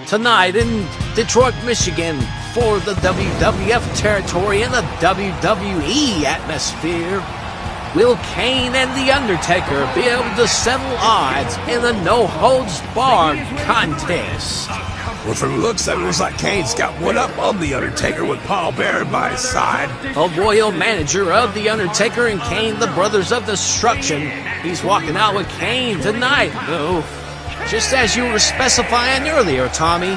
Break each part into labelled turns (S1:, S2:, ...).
S1: Tonight in Detroit, Michigan, for the WWF territory and the WWE atmosphere, will Kane and The Undertaker be able to settle odds in a no-holds-barred contest?
S2: Well, from the looks of it, looks like Kane's got one up on The Undertaker with Paul Bearer by his side.
S1: A royal manager of The Undertaker and Kane, the brothers of destruction. He's walking out with Kane tonight, though. Just as you were specifying earlier, Tommy.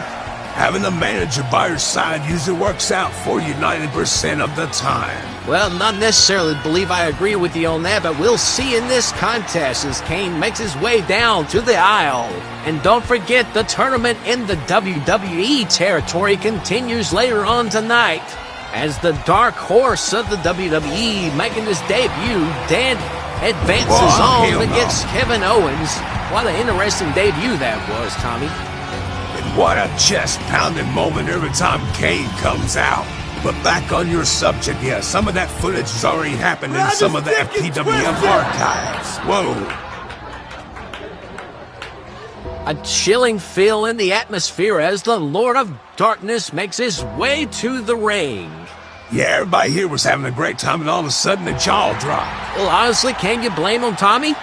S2: Having a manager by your side usually works out for you 90% of the time.
S1: Well, not necessarily believe I agree with you on that, but we'll see in this contest as Kane makes his way down to the aisle. And don't forget, the tournament in the WWE territory continues later on tonight. As the dark horse of the WWE making his debut, Dan advances on against Kevin Owens. What an interesting debut that was, Tommy.
S2: And what a chest-pounding moment every time Kane comes out. But back on your subject, yeah, some of that footage has already happened in some of the FPWF archives. Whoa.
S1: A chilling feel in the atmosphere as the Lord of Darkness makes his way to the ring.
S2: Yeah, everybody here was having a great time, and all of a sudden the jaw dropped.
S1: Well, honestly, can you blame him, Tommy?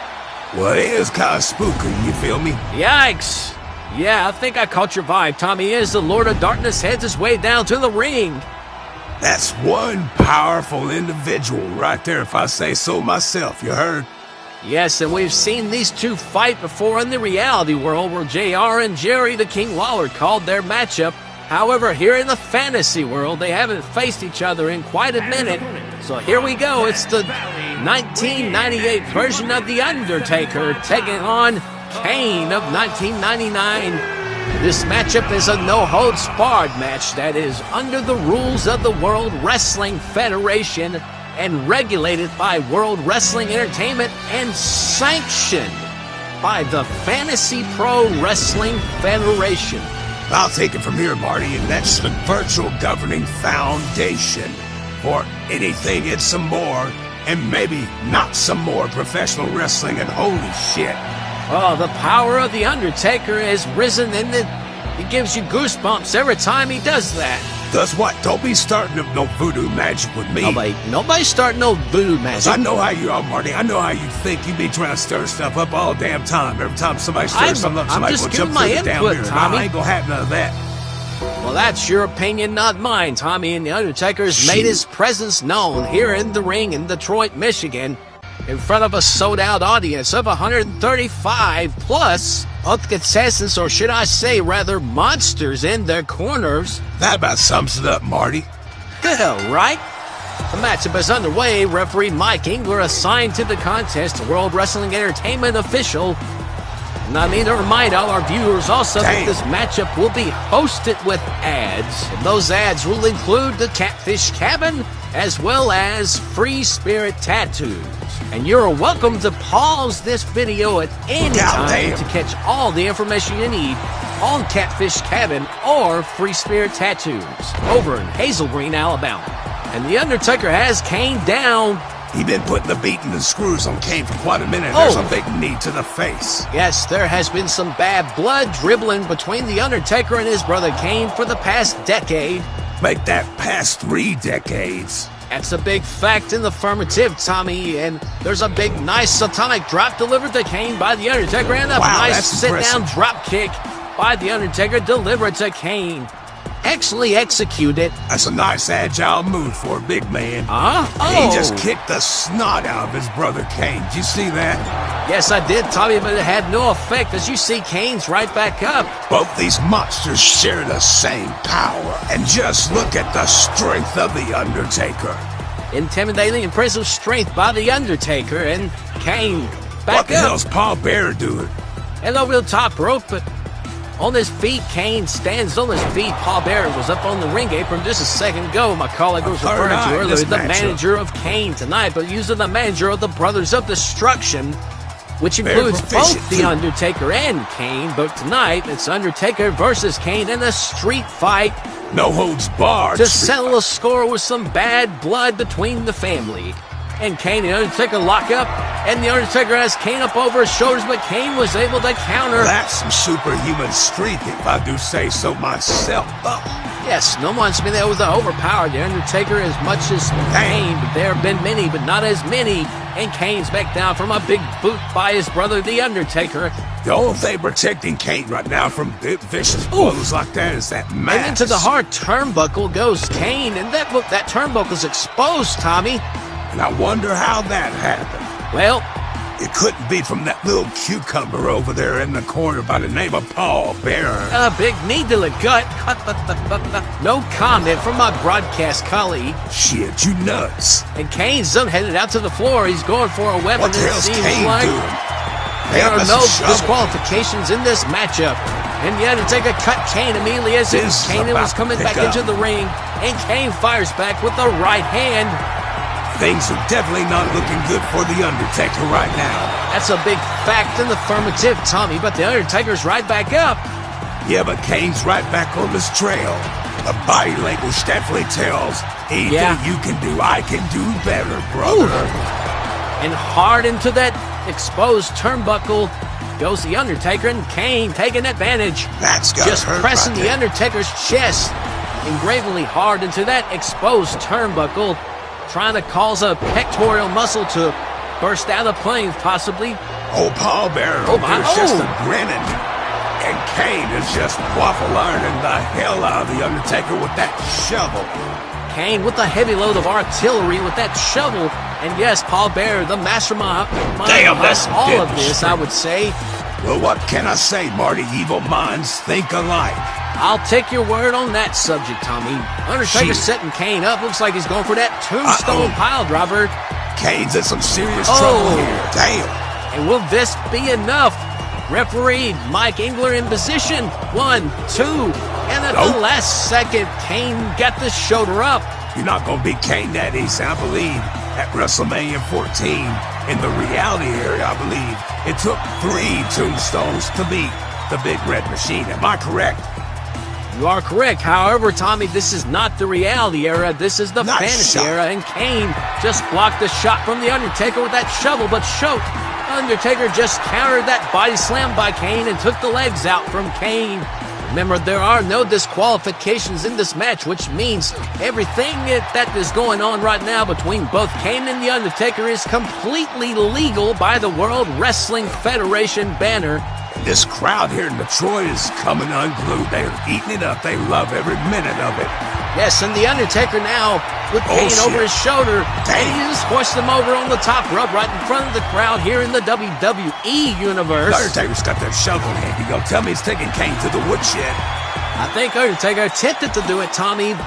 S2: Well, it is kind of spooky, you feel me?
S1: Yikes. Yeah, I think I caught your vibe, Tommy, as the Lord of Darkness heads his way down to the ring.
S2: That's one powerful individual right there, if I say so myself, you heard?
S1: Yes, and we've seen these two fight before in the reality world where JR and Jerry the King Lawler called their matchup. However, here in the fantasy world, they haven't faced each other in quite a minute. So here we go. It's the 1998 version of The Undertaker taking on Kane of 1999. This matchup is a no-holds-barred match that is under the rules of the World Wrestling Federation and regulated by World Wrestling Entertainment and sanctioned by the Fantasy Pro Wrestling Federation.
S2: I'll take it from here, Marty, and that's the virtual governing foundation for anything and some more, and maybe not some more professional wrestling, and holy shit.
S1: Oh, the power of The Undertaker has risen, and it gives you goosebumps every time he does that.
S2: Does what? Don't be starting up no voodoo magic with me.
S1: Nobody's starting no voodoo magic.
S2: I know how you are, Marty. I know how you think. You be trying to stir stuff up all damn time. Every time somebody stirs something up, somebody will jump through the damn mirror. I ain't gonna have none of that.
S1: Well, that's your opinion, not mine, Tommy. And The Undertaker's made his presence known here in the ring in Detroit, Michigan, in front of a sold-out audience of 135 plus contestants, or should I say rather monsters in their corners.
S2: That about sums it up, Marty.
S1: Hell, right? The matchup is underway. Referee Mike Engler assigned to the contest, World Wrestling Entertainment official. And I need to remind all our viewers also that this matchup will be hosted with ads. And those ads will include the Catfish Cabin as well as Free Spirit Tattoos. And you're welcome to pause this video at any time to catch all the information you need on Catfish Cabin or Free Spirit Tattoos over in Hazel Green, Alabama. And The Undertaker has Kane down.
S2: He's been putting the beat and the screws on Kane for quite a minute. There's a big knee to the face.
S1: Yes, there has been some bad blood dribbling between The Undertaker and his brother Kane for the past decade.
S2: Make that past 3 decades.
S1: That's a big fact in the affirmative, Tommy, and there's a big, nice satanic drop delivered to Kane by The Undertaker, and a nice sit-down drop kick by The Undertaker delivered to Kane. Excellently executed.
S2: That's a nice, agile move for a big man. He just kicked the snot out of his brother Kane. Did you see that?
S1: Yes, I did, Tommy, but it had no effect. As you see, Kane's right back up.
S2: Both these monsters share the same power. And just look at the strength of The Undertaker.
S1: Intimidating, impressive strength by The Undertaker, and Kane back up.
S2: What the hell's Paul Bearer doing?
S1: And over the top rope, but on his feet, Kane stands on his feet. Paul Bearer was up on the ring apron just a second ago. My colleague was referring to earlier, the manager of Kane tonight, but using the manager of the Brothers of Destruction, which includes both The Undertaker and Kane. But tonight, it's Undertaker versus Kane in a street fight.
S2: No holds barred.
S1: To settle a score with some bad blood between the family. and Kane and Undertaker lock up, and the Undertaker has Kane up over his shoulders, but Kane was able to counter.
S2: That's some superhuman strength, if I do say so myself.
S1: Yes, no one's been able to overpower the Undertaker as much as Kane, but there have been many, but not as many. And Kane's back down from a big boot by his brother, the Undertaker.
S2: The only thing protecting Kane right now from big vicious blows like that is that mask.
S1: And into the hard turnbuckle goes Kane, and that turnbuckle's exposed, Tommy.
S2: And I wonder how that happened.
S1: Well,
S2: it couldn't be from that little cucumber over there in the corner by the name of Paul Bearer.
S1: A big knee to the gut. No comment from my broadcast colleague.
S2: Shit, you nuts.
S1: And Kane's headed out to the floor. He's going for a weapon.
S2: What the hell's Kane doing?
S1: There are no disqualifications in this matchup. And the Undertaker cut Kane immediately as Kane was coming back into the ring. And Kane fires back with the right hand.
S2: Things are definitely not looking good for the Undertaker right now.
S1: That's a big fact and affirmative, Tommy, but the Undertaker's right back up.
S2: Yeah, but Kane's right back on this trail. The body language definitely tells, anything you can do, I can do better, brother.
S1: Ooh. And hard into that exposed turnbuckle goes the Undertaker, and Kane taking advantage.
S2: That's got
S1: just
S2: hurt
S1: pressing
S2: right
S1: the Undertaker's chest engravingly hard into that exposed turnbuckle, trying to cause a pectoral muscle to burst out of plane, possibly.
S2: Oh, Paul Bearer is just a grinning. And Kane is just waffle ironing the hell out of the Undertaker with that shovel.
S1: Kane with a heavy load of artillery with that shovel. And yes, Paul Bearer, the mastermind behind all of this, I would say.
S2: Well, what can I say, Marty? Evil minds think alike.
S1: I'll take your word on that subject, Tommy. Undertaker's setting Kane up. Looks like he's going for that tombstone pile driver.
S2: Kane's in some serious trouble here. Damn.
S1: And will this be enough? Referee Mike Engler in position. 1, 2. And at the last second, Kane got the shoulder up.
S2: You're not going to beat Kane that easy, I believe. At WrestleMania 14, in the reality area, I believe, it took 3 tombstones to beat the Big Red Machine. Am I correct?
S1: You are correct. However, Tommy, this is not the reality era. This is the fantasy era. And Kane just blocked the shot from the Undertaker with that shovel, but Undertaker just countered that body slam by Kane and took the legs out from Kane. Remember, there are no disqualifications in this match, which means everything that is going on right now between both Kane and The Undertaker is completely legal by the World Wrestling Federation banner.
S2: This crowd here in Detroit is coming unglued. They're eating it up. They love every minute of it.
S1: Yes, and The Undertaker now with Kane over his shoulder. And he just hoists him over on the top rope right in front of the crowd here in the WWE Universe.
S2: The Undertaker's got that shovel handy. You tell me he's taking Kane to the woodshed.
S1: I think Undertaker attempted to do it, Tommy.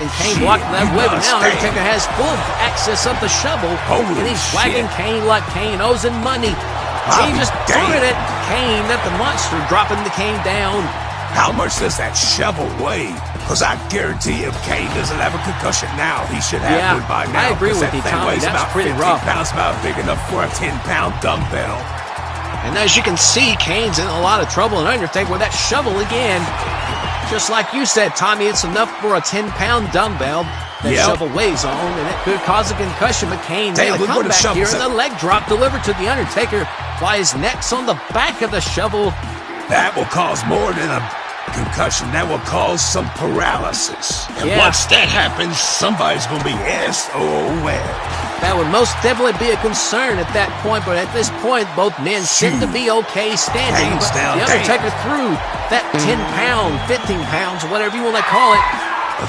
S1: And Kane blocked that way, but now Undertaker has full access of the shovel. And he's wagging Kane like Kane owes him money. He just pointed at Kane, at the monster, dropping the Kane down.
S2: How much does that shovel weigh? Because I guarantee if Kane doesn't have a concussion now, he should have one by now.
S1: I agree with you, Tommy. That's pretty rough.
S2: Pounds, about big enough for a 10-pound dumbbell.
S1: And as you can see, Kane's in a lot of trouble, and Undertaker with that shovel again. Just like you said, Tommy, it's enough for a 10-pound dumbbell that shovel weighs on, and it could cause a concussion. But Kane made a comeback here, and the leg drop delivered to the Undertaker while his neck's on the back of the shovel.
S2: That will cause more than a concussion. That will cause some paralysis. And once that happens, somebody's going to be SOL.
S1: That would most definitely be a concern at that point, but at this point, both men seem to be okay standing. But the Undertaker threw that 10 pound, 15 pounds, whatever you want to call it,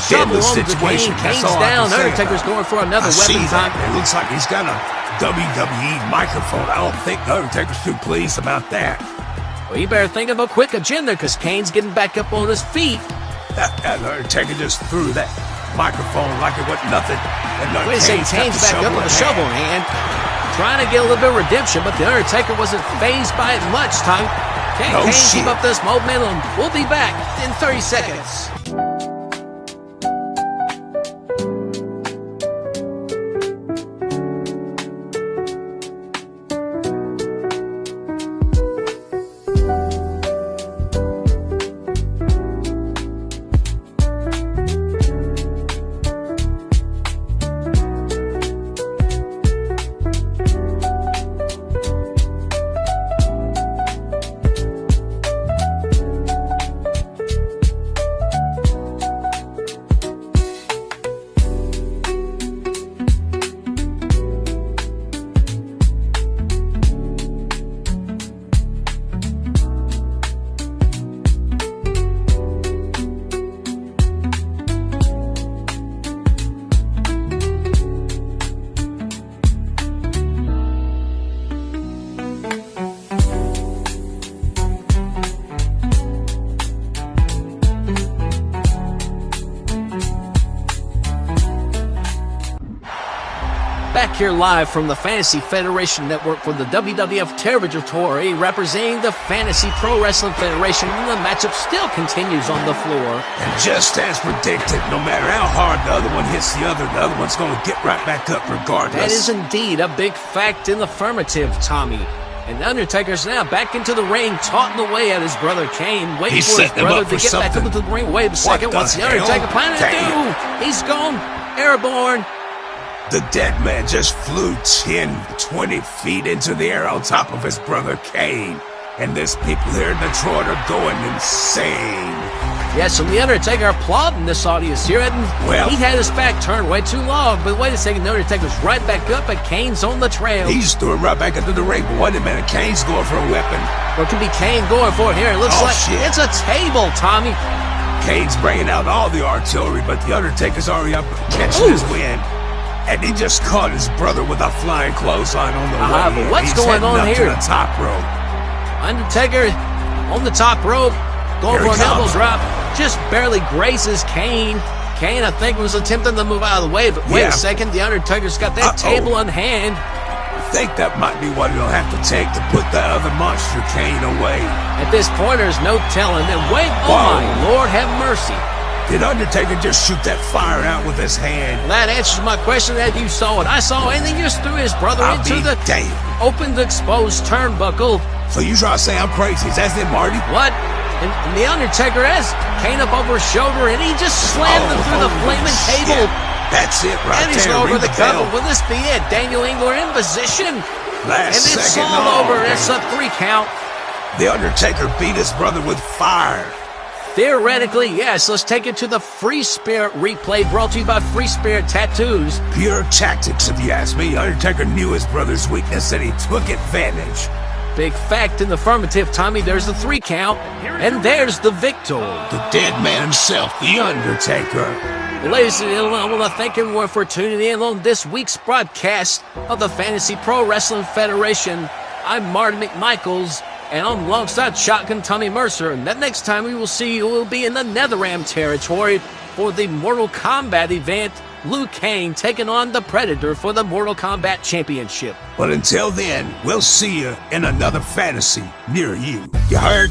S1: shovel on the Kane. Kane's down. Undertaker's going for another weapon time.
S2: It looks like he's got a WWE microphone. I don't think the Undertaker's too pleased about that.
S1: Well, you better think of a quick agenda, because Kane's getting back up on his feet.
S2: That Undertaker just threw that microphone like it wasn't nothing.
S1: Wait a second, Kane's back up with a shovel in hand, trying to get a little bit of redemption, but the Undertaker wasn't fazed by it much time. Can Kane keep up this momentum? We'll be back in 30 seconds. here live from the Fantasy Federation Network for the WWF Territory, representing the Fantasy Pro Wrestling Federation, and the matchup still continues on the floor.
S2: And just as predicted, no matter how hard the other one hits the other one's going to get right back up regardless.
S1: That is indeed a big fact in the affirmative, Tommy. And Undertaker's now back into the ring, taunting away at his brother Kane, waiting for his brother to get back into the ring. Wait a second, what's the Undertaker planning to do? He's gone airborne.
S2: The dead man just flew 10, 20 feet into the air on top of his brother Kane. And there's people here in Detroit are going insane.
S1: Yes, and the Undertaker applauding this audience here.
S2: Well,
S1: he had his back turned way too long, but wait a second, the Undertaker's right back up, and Kane's on the trail.
S2: He's throwing right back into the ring, but wait a minute, Kane's going for a weapon.
S1: What could be Kane going for here? It looks like
S2: shit.
S1: It's a table, Tommy.
S2: Kane's bringing out all the artillery, but the Undertaker's already up catching his wind. And he just caught his brother with a flying clothesline on the way.
S1: But what's
S2: He's
S1: going on
S2: up
S1: here?
S2: To the top rope.
S1: Undertaker on the top rope, going for an elbow drop, just barely grazes Kane. Kane, I think, was attempting to move out of the way, but wait a second, the Undertaker's got that table in hand.
S2: I think that might be what it'll have to take to put that other monster Kane away.
S1: At this point, there's no telling. Then wait, oh my Lord, have mercy.
S2: Did Undertaker just shoot that fire out with his hand?
S1: Well, that answers my question that you saw it. I saw it, and then he just threw his brother into the open, exposed turnbuckle.
S2: So you try to say I'm crazy? Is that it, Marty?
S1: What? And the Undertaker has Kane up over his shoulder, and he just slammed him through the flaming table.
S2: That's it right there.
S1: And he's over the cover. Will this be it? Daniel Engler in position.
S2: And
S1: it's all over. It's a 3 count.
S2: The Undertaker beat his brother with fire.
S1: Theoretically, yes. Let's take it to the Free Spirit replay, brought to you by Free Spirit Tattoos.
S2: Pure tactics, if you ask me. Undertaker knew his brother's weakness, and he took advantage.
S1: Big fact in the affirmative, Tommy. There's the 3 count, and there's the victor.
S2: The dead man himself, the Undertaker.
S1: Well, ladies and gentlemen, I want to thank everyone for tuning in on this week's broadcast of the Fantasy Pro Wrestling Federation. I'm Martin McMichaels, and I'm alongside Shotgun Tommy Mercer. And that next time we will see you will be in the Netherram territory for the Mortal Kombat event. Liu Kang taking on the Predator for the Mortal Kombat Championship.
S2: But until then, we'll see you in another fantasy near you. You heard?